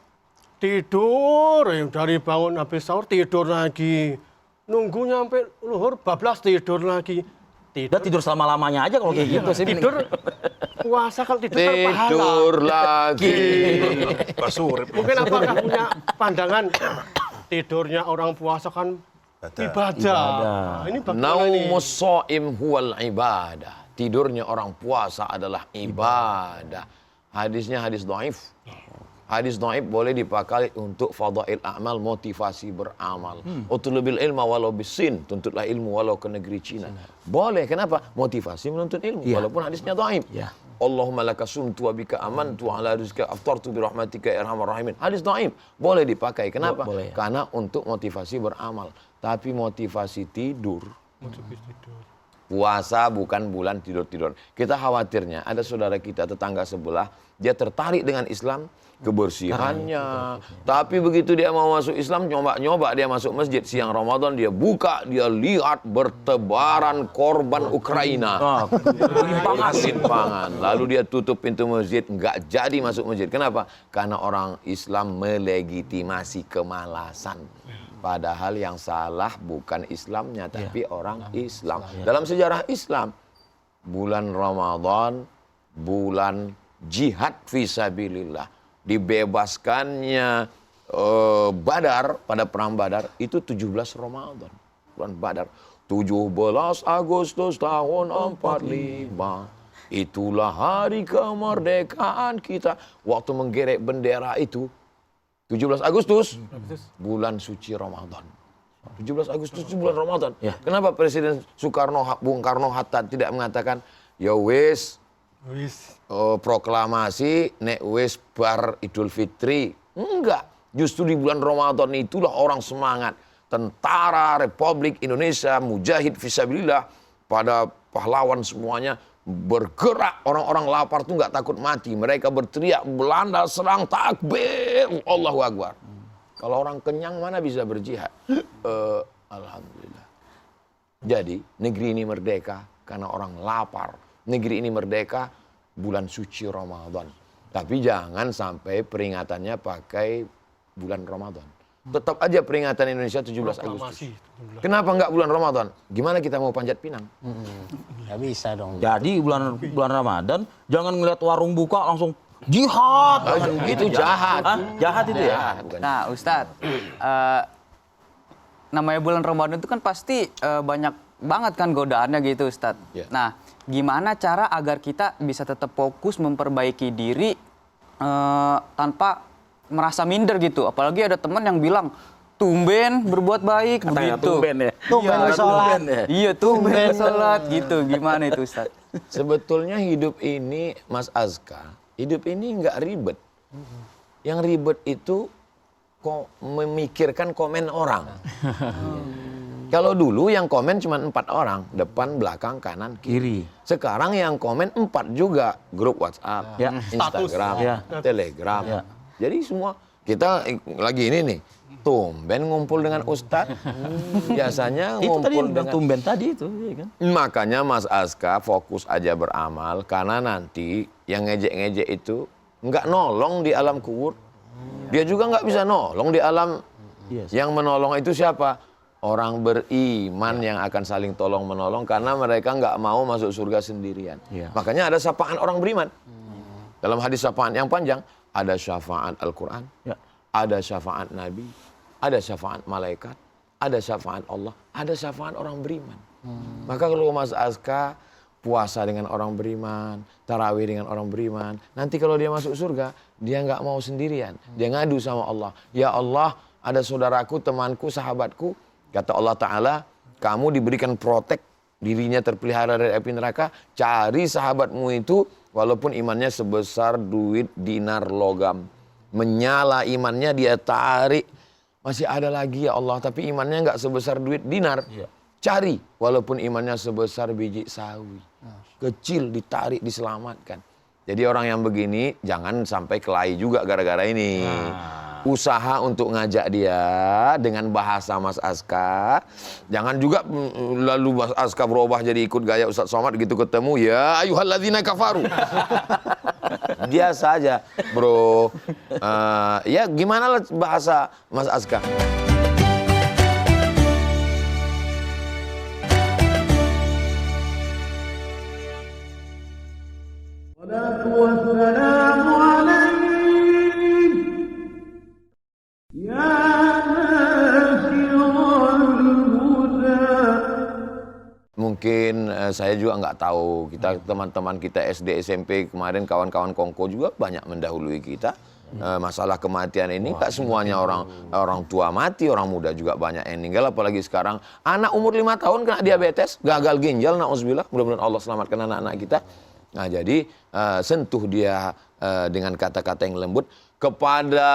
[SPEAKER 7] tidur, dari bangun habis sahur tidur lagi, nunggu nyampe luhur bablas tidur lagi.
[SPEAKER 4] Udah tidur selama-lamanya aja kalau kayak gitu sih.
[SPEAKER 7] Tidur puasa kalau tidur berpahala.
[SPEAKER 2] Tidur lagi.
[SPEAKER 7] Mungkin apakah punya pandangan tidurnya orang puasa kan ibadah. Nah, ini bagaimana ini?
[SPEAKER 2] Naumus shaim huwal ibadah. Tidurnya orang puasa adalah ibadah. Hadisnya hadis dhaif. Hadis dhaif boleh dipakai untuk fadail a'mal, motivasi beramal. Utlubil ilma walau bisin, tuntutlah ilmu walau ke negeri Cina. Boleh, kenapa? Motivasi menuntut ilmu, walaupun hadisnya dhaif. Allahumma laka sumtu wa bika amantu ala rizqika aftartu bi rahmatika ya arhamar rahimin. Hadis dhaif boleh dipakai. Kenapa?
[SPEAKER 4] Boleh.
[SPEAKER 2] Karena untuk motivasi beramal. Tapi motivasi tidur. Puasa bukan bulan tidur-tidur. Kita khawatirnya ada saudara kita tetangga sebelah, dia tertarik dengan Islam, kebersihannya. Tapi begitu dia mau masuk Islam, nyoba dia masuk masjid siang Ramadan, dia buka, dia lihat bertebaran korban Ukraina. Simpangan. Lalu dia tutup pintu masjid, nggak jadi masuk masjid. Kenapa? Karena orang Islam melegitimasi kemalasan. Padahal yang salah bukan Islamnya, tapi orang Islam. Dalam sejarah Islam, bulan Ramadan, bulan jihad fisabilillah, dibebaskannya Badar, pada perang Badar, itu 17 Ramadan. Bulan Badar. 17 Agustus tahun 45. Itulah hari kemerdekaan kita. Waktu menggerek bendera itu, 17 Agustus, bulan suci Ramadan. 17 Agustus itu bulan Ramadan. Kenapa Presiden Bung Karno Hatta tidak mengatakan, ya wis, proklamasi, nek wis bar Idul Fitri. Enggak. Justru di bulan Ramadan itulah orang semangat. Tentara Republik Indonesia, mujahid fisabilillah, pada pahlawan semuanya, bergerak. Orang-orang lapar tuh nggak takut mati. Mereka berteriak, Belanda serang, takbir, Allahu Akbar. Kalau orang kenyang mana bisa berjihad? Alhamdulillah. Jadi negeri ini merdeka karena orang lapar. Negeri ini merdeka bulan suci Ramadan. Tapi jangan sampai peringatannya pakai bulan Ramadan. Tetap aja peringatan Indonesia 17 Agustus. Kenapa nggak bulan Ramadan? Gimana kita mau panjat pinang?
[SPEAKER 3] Nggak bisa dong.
[SPEAKER 4] Jadi bulan Ramadan jangan ngeliat warung buka langsung jihad.
[SPEAKER 2] Itu jahat.
[SPEAKER 4] Jahat itu ya.
[SPEAKER 6] Nah, Ustadz, namanya bulan Ramadan itu kan pasti banyak banget kan godaannya gitu, Ustadz.
[SPEAKER 2] Ya.
[SPEAKER 6] Nah, gimana cara agar kita bisa tetap fokus memperbaiki diri tanpa merasa minder gitu? Apalagi ada teman yang bilang, tumben berbuat baik,
[SPEAKER 4] Katanya
[SPEAKER 6] begitu.
[SPEAKER 4] tumben ya.
[SPEAKER 3] Tumben sholat.
[SPEAKER 6] Iya, tumben sholat gitu. Gimana itu, Ustadz?
[SPEAKER 2] Sebetulnya hidup ini, Mas Azka, hidup ini nggak ribet. Yang ribet itu memikirkan komen orang. Kalau dulu yang komen cuma 4 orang, depan, belakang, kanan, kiri. Sekarang yang komen 4 juga, grup WhatsApp, Instagram, Telegram. Jadi semua kita lagi ini nih, tumben ngumpul dengan Ustadz. Biasanya
[SPEAKER 4] Itu tadi
[SPEAKER 2] ngumpul
[SPEAKER 4] yang
[SPEAKER 2] dengan
[SPEAKER 4] tumben tadi itu, ya kan?
[SPEAKER 2] Makanya Mas Aska fokus aja beramal, karena nanti yang ngejek-ngejek itu nggak nolong di alam kubur. Dia juga nggak bisa nolong di alam. Yang menolong itu siapa? Orang beriman yang akan saling tolong menolong, karena mereka nggak mau masuk surga sendirian. Makanya ada sapaan orang beriman. Dalam hadis sapaan yang panjang, ada syafaat Al-Quran, ada syafaat Nabi, ada syafaat malaikat, ada syafaat Allah, ada syafaat orang beriman. Maka kalau Mas Aska puasa dengan orang beriman, tarawih dengan orang beriman, nanti kalau dia masuk surga, dia nggak mau sendirian. Dia ngadu sama Allah. Ya Allah, ada saudaraku, temanku, sahabatku. Kata Allah Ta'ala, kamu diberikan protek, dirinya terpelihara dari api neraka. Cari sahabatmu itu, walaupun imannya sebesar duit dinar logam. Menyala imannya, dia tarik. Masih ada lagi ya Allah, tapi imannya nggak sebesar duit dinar. Cari, walaupun imannya sebesar biji sawi. Kecil, ditarik, diselamatkan. Jadi orang yang begini, jangan sampai kelahi juga gara-gara ini. Usaha untuk ngajak dia dengan bahasa Mas Aska. Jangan juga lalu Mas Aska berubah jadi ikut gaya Ustadz Somad gitu ketemu. Ya ayyuhalladzina kafaru. Dia saja bro. Ya gimana lah bahasa Mas Aska. Mungkin saya juga nggak tahu, kita teman-teman kita SD SMP kemarin kawan-kawan Kongko juga banyak mendahului kita. Masalah kematian ini nggak semuanya orang tua mati, orang muda juga banyak yang meninggal. Apalagi sekarang anak umur 5 tahun kena diabetes, gagal ginjal, na'udzubillah. Mudah-mudahan Allah selamatkan anak-anak kita. Nah jadi sentuh dia dengan kata-kata yang lembut. Kepada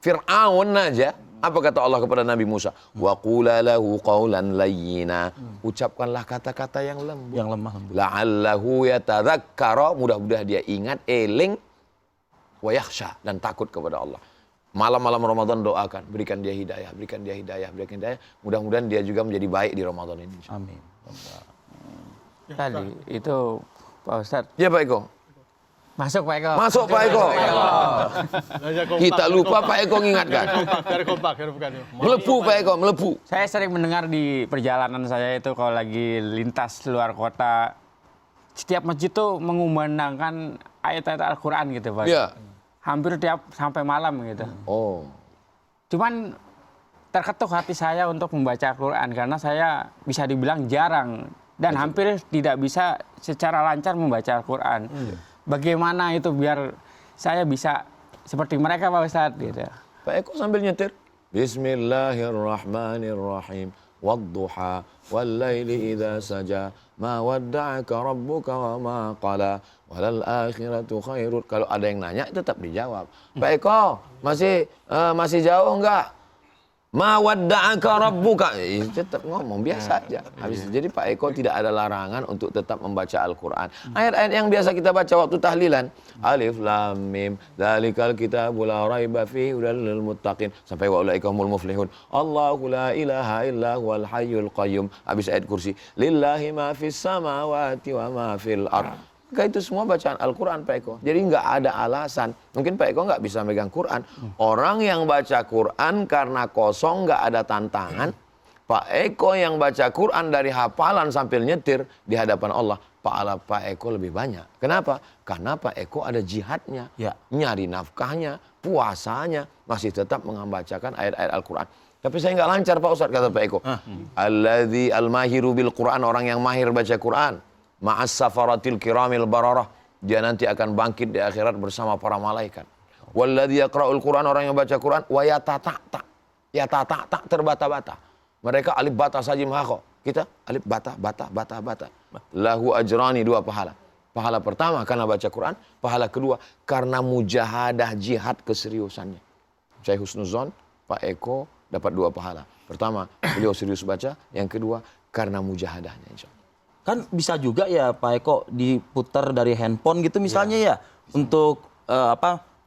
[SPEAKER 2] Fir'aun aja, apa kata Allah kepada Nabi Musa? Wa qula lahu qawlan layyina. Ucapkanlah kata-kata yang lembut.
[SPEAKER 4] Yang lemah lembut.
[SPEAKER 2] La'allahu yatadzakkara, mudah-mudahan dia ingat, eling, wa yakhsha, dan takut kepada Allah. Malam-malam Ramadan doakan, berikan dia hidayah, berikan dia hidayah, berikan hidayah. Mudah-mudahan dia juga menjadi baik di Ramadan ini.
[SPEAKER 4] Amin.
[SPEAKER 8] Tadi itu Pak Ustadz.
[SPEAKER 2] Ya Pak Eko.
[SPEAKER 8] Masuk Pak Eko.
[SPEAKER 2] Masuk Pak Eko. Kita lupa Pak Eko mengingatkan.
[SPEAKER 7] Kompak.
[SPEAKER 2] Melepu Pak Eko, melepu.
[SPEAKER 8] Saya sering mendengar di perjalanan saya itu kalau lagi lintas luar kota, setiap masjid tuh mengumandangkan ayat-ayat Al-Quran gitu Pak.
[SPEAKER 2] Iya.
[SPEAKER 8] Hampir tiap sampai malam gitu.
[SPEAKER 2] Oh.
[SPEAKER 8] Cuman terketuk hati saya untuk membaca Al-Quran karena saya bisa dibilang jarang dan hampir tidak bisa secara lancar membaca Al-Quran. Bagaimana itu biar saya bisa seperti mereka Pak Ustadz gitu.
[SPEAKER 2] Pak Eko sambil nyetir. Bismillahirrahmanirrahim. Wadduha wallaili idza saja ma wadda'aka rabbuka wa ma qala walal akhiratu khairun. Kalau ada yang nanya tetap dijawab. Pak Eko, masih jauh enggak? Ma wadda'aka rabbuka. Tetap ngomong biasa aja. Habis itu, jadi Pak Eko tidak ada larangan untuk tetap membaca Al-Qur'an. Ayat-ayat yang biasa kita baca waktu tahlilan. Alif lam mim dzalikal kitabul la raiba fihi hudal lil muttaqin sampai wa ulaika humul muflihun. Allahu la ilaha illa huwal hayyul qayyum. Habis ayat kursi. Lillahi ma fis samawati wa ma fil ardh. Maka itu semua bacaan Al-Quran Pak Eko. Jadi nggak ada alasan. Mungkin Pak Eko nggak bisa megang Quran. Orang yang baca Quran karena kosong nggak ada tantangan. Pak Eko yang baca Quran dari hafalan sambil nyetir di hadapan Allah, pahala Pak Eko lebih banyak. Kenapa? Karena Pak Eko ada jihadnya, nyari nafkahnya, puasanya, masih tetap membacakan ayat-ayat Al-Quran. Tapi saya nggak lancar Pak Ustadz, kata Pak Eko. Alladzi al-mahiru bil Quran, orang yang mahir baca Quran. Ma'as safaratil kiramil bararah, dia nanti akan bangkit di akhirat bersama para malaikat. Walladzi yaqra'ul Quran, orang yang baca Quran, wa yatata'ta, terbata-bata. Mereka alif bata sajim hakho. Kita alif bata. Lahu ajrani, 2 pahala. Pahala pertama karena baca Quran, pahala kedua karena mujahadah jihad keseriusannya. saya husnuzon, Pak Eko dapat 2 pahala. Pertama, beliau serius baca. Yang kedua, karena mujahadahnya insya Allah.
[SPEAKER 4] Kan bisa juga ya Pak Eko diputar dari handphone gitu misalnya ya. Untuk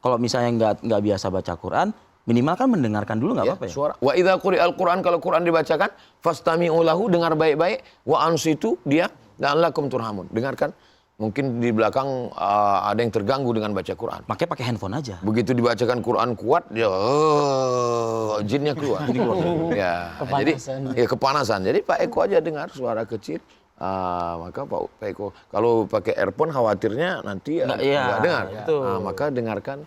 [SPEAKER 4] kalau misalnya nggak biasa baca Quran, minimal kan mendengarkan dulu nggak apa-apa ya.
[SPEAKER 2] Suara. Wa idza quri'al Qur'an, kalau Quran dibacakan, fastami'u lahu, dengar baik-baik, wa ansitu, dia la'allakum turhamun. Dengarkan. Mungkin di belakang ada yang terganggu dengan baca Quran.
[SPEAKER 4] Makanya pakai handphone aja.
[SPEAKER 2] Begitu dibacakan Quran kuat, dia jinnya keluar. Ya, jadi kepanasan. Jadi Pak Eko aja dengar suara kecil. Maka Pak Eko kalau pakai earphone khawatirnya nanti nggak dengar. Maka dengarkan,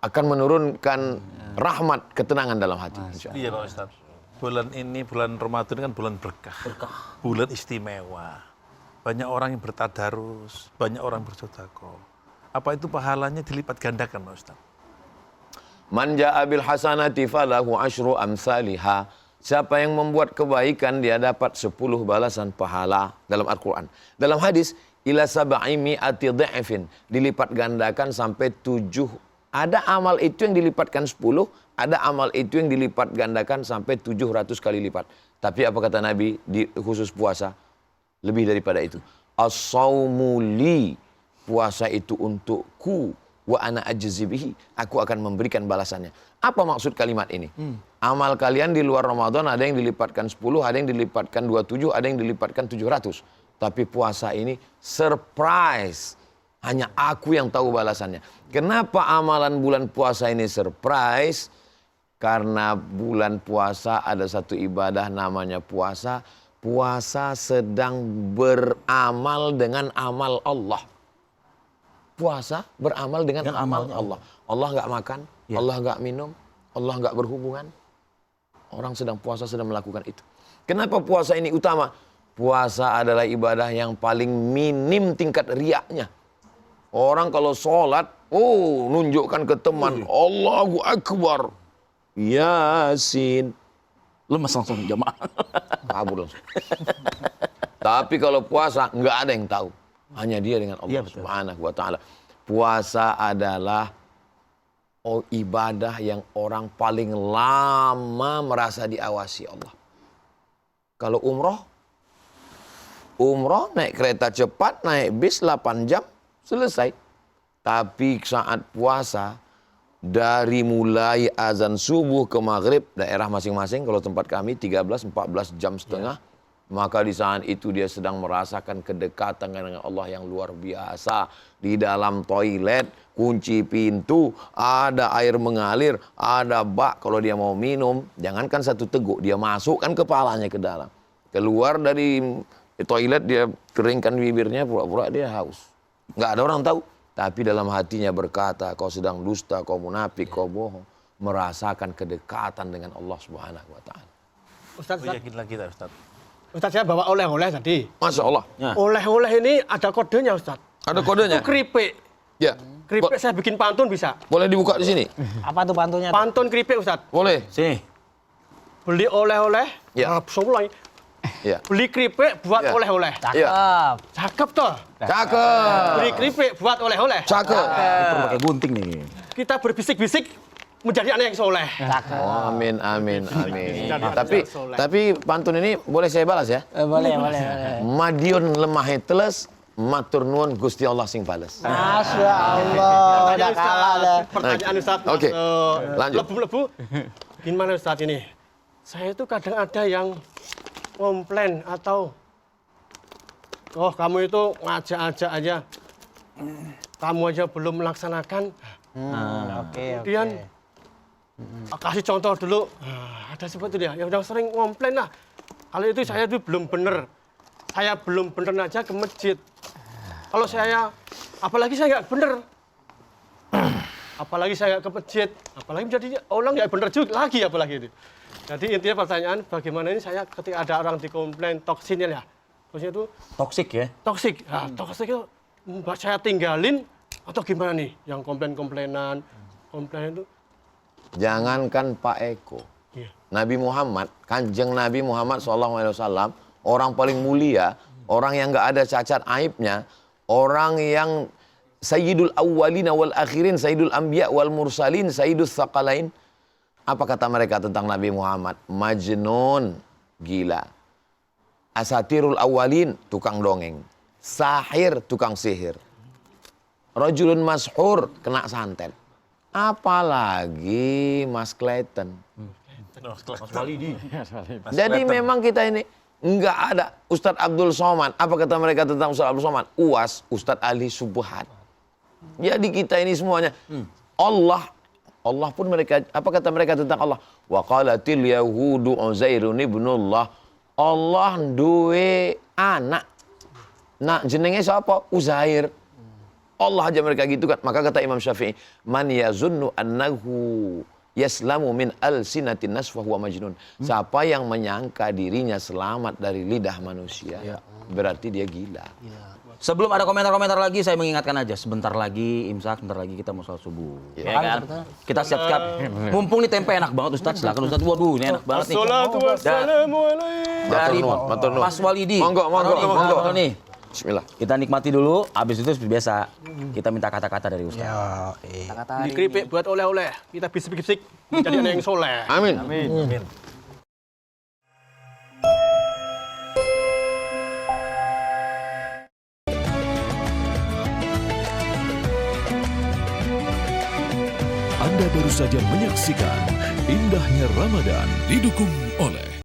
[SPEAKER 2] akan menurunkan rahmat, ketenangan dalam hati.
[SPEAKER 5] Iya Pak Ustadz. Bulan ini, bulan Ramadan kan bulan berkah. Bulan istimewa. Banyak orang yang bertadarus, banyak orang bersedekah. Apa itu pahalanya dilipat gandakan Pak Ustaz?
[SPEAKER 2] Man ja'a bil hasanati falahu asyru amsalihha. Siapa yang membuat kebaikan dia dapat 10 balasan pahala dalam Al-Qur'an. Dalam hadis ila sab'i mi'ati dha'fin, dilipat gandakan sampai 7. Ada amal itu yang dilipatkan 10, ada amal itu yang dilipat gandakan sampai 700 kali lipat. Tapi apa kata Nabi di khusus puasa? Lebih daripada itu. As-saumu li, puasa itu untukku, wa ana ajzi bihi, aku akan memberikan balasannya. Apa maksud kalimat ini? Amal kalian di luar Ramadan ada yang dilipatkan 10, ada yang dilipatkan 27, ada yang dilipatkan 700. Tapi puasa ini surprise. Hanya aku yang tahu balasannya. Kenapa amalan bulan puasa ini surprise? Karena bulan puasa ada satu ibadah namanya puasa. Puasa sedang beramal dengan amal Allah. Puasa beramal dengan amal Allah. Allah nggak makan, Allah nggak minum, Allah nggak berhubungan. Orang sedang puasa sedang melakukan itu. Kenapa puasa ini utama? Puasa adalah ibadah yang paling minim tingkat riaknya. Orang kalau sholat, nunjukkan ke teman, Allahu Akbar, Yasin.
[SPEAKER 4] Lemas langsung jamaah.
[SPEAKER 2] Kabur langsung. Tapi kalau puasa nggak ada yang tahu, hanya dia dengan Allah Subhanahu wa taala. Puasa adalah ibadah yang orang paling lama merasa diawasi Allah. Kalau umroh naik kereta cepat, naik bis 8 jam selesai. Tapi saat puasa, dari mulai azan subuh ke maghrib, daerah masing-masing, kalau tempat kami 13-14 jam setengah, maka di saat itu dia sedang merasakan kedekatan dengan Allah yang luar biasa. Di dalam toilet, kunci pintu, ada air mengalir, ada bak, kalau dia mau minum, jangankan satu teguk, dia masukkan kepalanya ke dalam. Keluar dari toilet, dia keringkan bibirnya, pura-pura dia haus. Nggak ada orang tahu. Tapi dalam hatinya berkata, kau sedang dusta, kau munafik, kau bohong. Merasakan kedekatan dengan Allah Subhanahu wa taala.
[SPEAKER 7] Ustaz,
[SPEAKER 5] Yakinlah kita Ustaz.
[SPEAKER 7] Ustaz, saya bawa oleh-oleh tadi.
[SPEAKER 2] Masya Allah.
[SPEAKER 7] Oleh-oleh ini ada kodenya, Ustaz.
[SPEAKER 2] Ada kodenya?
[SPEAKER 7] Itu keripik.
[SPEAKER 2] Ya.
[SPEAKER 7] Keripik saya bikin pantun bisa.
[SPEAKER 2] Boleh dibuka di sini?
[SPEAKER 3] Apa tuh pantunnya?
[SPEAKER 7] Pantun keripik, Ustaz.
[SPEAKER 2] Boleh.
[SPEAKER 4] Sini.
[SPEAKER 7] Beli oleh-oleh.
[SPEAKER 2] Ya. Ya.
[SPEAKER 7] Beli keripik buat
[SPEAKER 2] Ya.
[SPEAKER 7] oleh-oleh.
[SPEAKER 2] Ya.
[SPEAKER 7] Cakep toh.
[SPEAKER 2] Cakep.
[SPEAKER 7] Beli keripik buat oleh-oleh.
[SPEAKER 2] Cakep.
[SPEAKER 4] Itu pakai gunting nih.
[SPEAKER 7] Kita berbisik-bisik menjadi anak yang soleh.
[SPEAKER 2] Oh, amin, amin, amin.
[SPEAKER 7] Jadi
[SPEAKER 2] Tapi pantun ini boleh saya balas ya?
[SPEAKER 3] Boleh.
[SPEAKER 2] Madiun lemah teles, matur nuwun Gusti Allah sing bales.
[SPEAKER 3] Masya Allah, udah kalah dah.
[SPEAKER 7] Pertanyaan Ustaz.
[SPEAKER 2] Oke, lanjut.
[SPEAKER 7] Lebu-lebu. Gimana Ustaz ini? Saya itu kadang ada yang komplain atau kamu itu ngajak-ajak aja. Kamu aja belum melaksanakan.
[SPEAKER 3] Oke.
[SPEAKER 7] Kemudian kasih contoh dulu. Ada seperti itu dia. Yang udah sering komplain lah. Kalau itu saya itu belum bener. Saya belum bener aja ke masjid. Kalau saya, apalagi saya nggak bener. Apalagi saya nggak ke masjid. Apalagi menjadi orang nggak bener juga lagi apalagi itu. Jadi intinya pertanyaan bagaimana ini saya ketika ada orang dikomplain toksinnya ya. Toksinnya itu
[SPEAKER 4] Toksik ya?
[SPEAKER 7] toksik. Nah, toksik itu saya tinggalin atau gimana nih yang komplain-komplainan itu.
[SPEAKER 2] Jangankan Pak Eko.
[SPEAKER 7] Iya.
[SPEAKER 2] Nabi Muhammad, Kanjeng Nabi Muhammad SAW, orang paling mulia, orang yang nggak ada cacat aibnya, orang yang Sayyidul Awwalina wal Akhirin, Sayyidul Anbiya wal Mursalin, Sayyidul Thaqalain. Apa kata mereka tentang Nabi Muhammad? Majnun, gila. Asatirul awalin, tukang dongeng. Sahir, tukang sihir. Rajulun mashur, kena santet. Apalagi Mas Clayton. Jadi memang kita ini nggak ada Ustadz Abdul Somad. Apa kata mereka tentang Ustadz Abdul Somad? UAS, Ustadz ahli subuhat. Jadi kita ini semuanya Allah pun mereka, apa kata mereka tentang Allah? Wa qalatil yahudu Uzairun ibnullah. Allah duwe anak. Nah, jenenge siapa? Uzair. Allah aja mereka gitu kan. Maka kata Imam Syafi'i, man yazunnu annahu yaslamu min alsinatin nas fa huwa majnun. Siapa yang menyangka dirinya selamat dari lidah manusia, berarti dia gila.
[SPEAKER 4] Sebelum ada komentar-komentar lagi, saya mengingatkan aja, sebentar lagi imsak, sebentar lagi kita mau sholat subuh. Ya kan? Kita siap-siap. Mumpung nih tempe enak banget Ustadz, silakan Ustadz. Waduh, ini enak banget nih.
[SPEAKER 7] Assalatu wassalamu alaikum.
[SPEAKER 4] Dari
[SPEAKER 2] Matur nuwun.
[SPEAKER 4] Mas Walidi.
[SPEAKER 2] Monggo.
[SPEAKER 4] Nih.
[SPEAKER 2] Bismillah.
[SPEAKER 4] Kita nikmati dulu, habis itu seperti biasa kita minta kata-kata dari Ustadz.
[SPEAKER 6] Kata-kata
[SPEAKER 7] Ini
[SPEAKER 6] hari
[SPEAKER 7] keripik buat oleh-oleh. Kita bisik-bisik jadi anak yang soleh.
[SPEAKER 2] Amin.
[SPEAKER 1] Anda baru saja menyaksikan Indahnya Ramadan didukung oleh